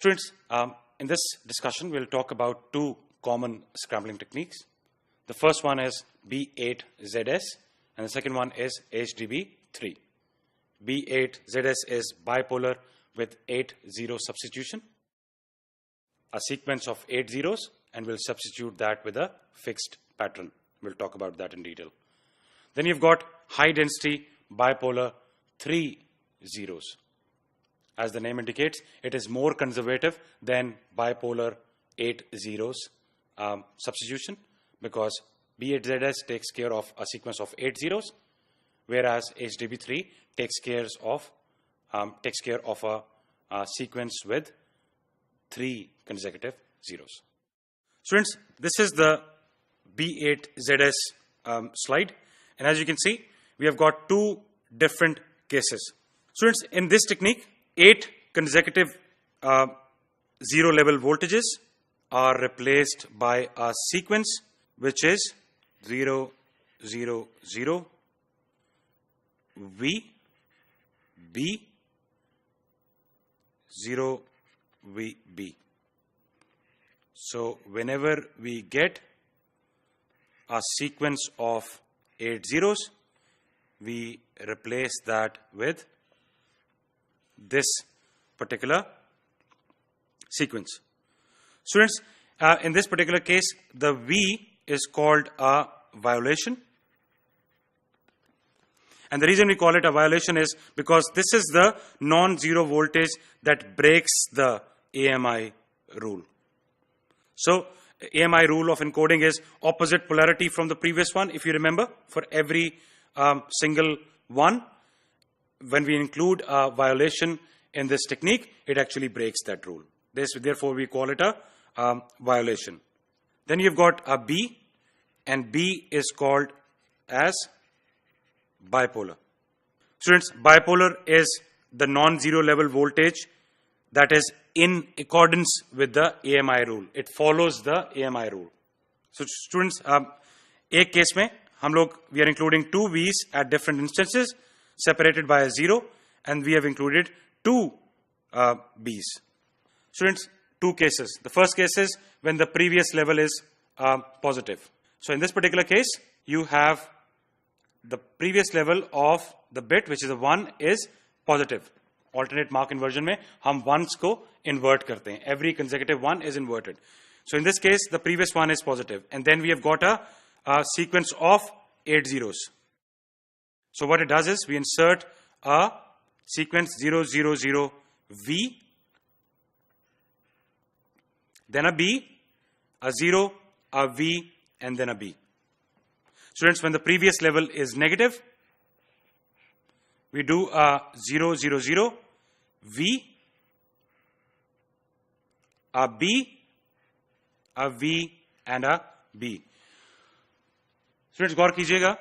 Students, in this discussion, we'll talk about two common scrambling techniques. The first one is B8ZS, and the second one is HDB3. B8ZS is bipolar with 8-0 substitution, a sequence of 8 zeros, and we'll substitute that with a fixed pattern. We'll talk about that in detail. Then you've got high density bipolar 3 zeros. As the name indicates, it is more conservative than bipolar 8 zeros substitution, because B8ZS takes care of a sequence of 8 zeros, whereas HDB3 takes care of a sequence with 3 consecutive zeros. Students, this is the B8ZS slide, and as you can see, we have got two different cases. Students, in this technique, 8 consecutive zero level voltages are replaced by a sequence which is 0, 0, 0, V, B, 0, V, B. So whenever we get a sequence of 8 zeros, we replace that with this particular sequence. Students, in this particular case, the V is called a violation. And the reason we call it a violation is because this is the non-zero voltage that breaks the AMI rule. So, AMI rule of encoding is opposite polarity from the previous one. If you remember, for every single one, when we include a violation in this technique, it actually breaks that rule. Therefore, we call it a violation. Then you've got a B, and B is called as bipolar. Students, bipolar is the non-zero level voltage that is in accordance with the AMI rule. It follows the AMI rule. So students, एक case में we are including two V's at different instances separated by a 0, and we have included two B's. Students, two cases. The first case is when the previous level is positive. So in this particular case, you have the previous level of the bit, which is a 1, is positive. Alternate mark inversion में हम ones को invert करते हैं. Every consecutive one is inverted. So in this case, the previous one is positive, and then we have got a sequence of 8 zeros. So what it does is we insert a sequence 0, 0, 0, V, then a B, a 0, a V, and then a B. Students, when the previous level is negative, we do a 0, 0, 0, V, a B, a V, and a B. Students, गौर कीजिएगा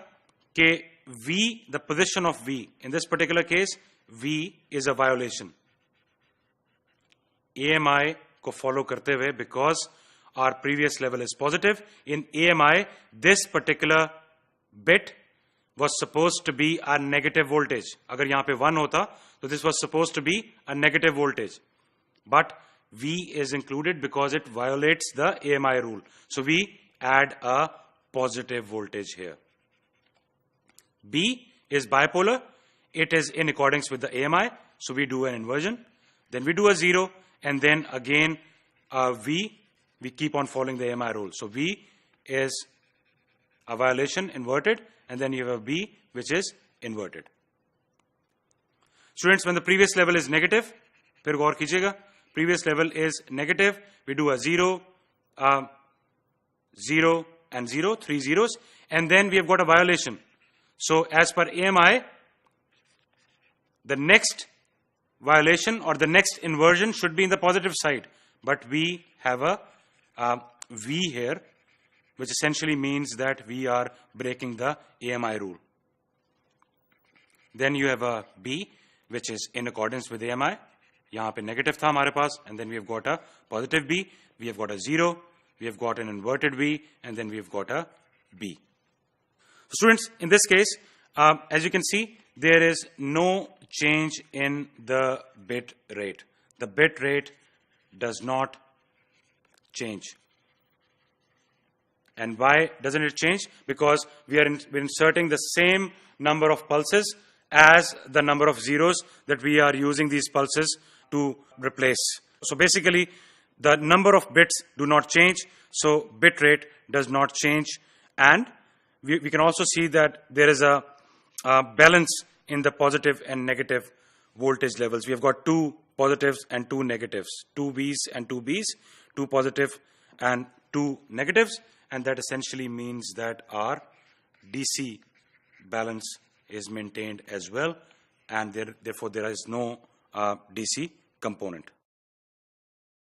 कि V, the position of V, in this particular case, V is a violation. AMI को follow करते हुए, because our previous level is positive, in AMI, this particular bit was supposed to be a negative voltage. अगर यहाँ पे 1 होता, so this was supposed to be a negative voltage. But V is included because it violates the AMI rule. So we add a positive voltage here. B is bipolar. It is in accordance with the AMI. So we do an inversion. Then we do a 0. And then again a V. We keep on following the AMI rule. So V is a violation inverted. And then you have a B, which is inverted. Students, when the previous level is negative, फिर गौर कीजिएगा, previous level is negative, we do a 0, 0 and 0, 3 zeros, and then we have got a violation. So as per AMI, the next violation or the next inversion should be in the positive side, but we have a V here, which essentially means that we are breaking the AMI rule. Then you have a B, which is in accordance with AMI. यहाँ पे negative था हमारे पास, and then we have got a positive B, we have got a 0, we have got an inverted B, and then we have got a B. So students, in this case, as you can see, there is no change in the bit rate. The bit rate does not change. And why doesn't it change? Because we're inserting the same number of pulses as the number of zeros that we are using these pulses to replace. So basically, the number of bits do not change, so bit rate does not change. And we can also see that there is a balance in the positive and negative voltage levels. We have got 2 positives and 2 negatives, 2 Bs and 2 Bs, 2 positive and 2 negatives, and that essentially means that our DC balance is maintained as well, and therefore there is no DC component.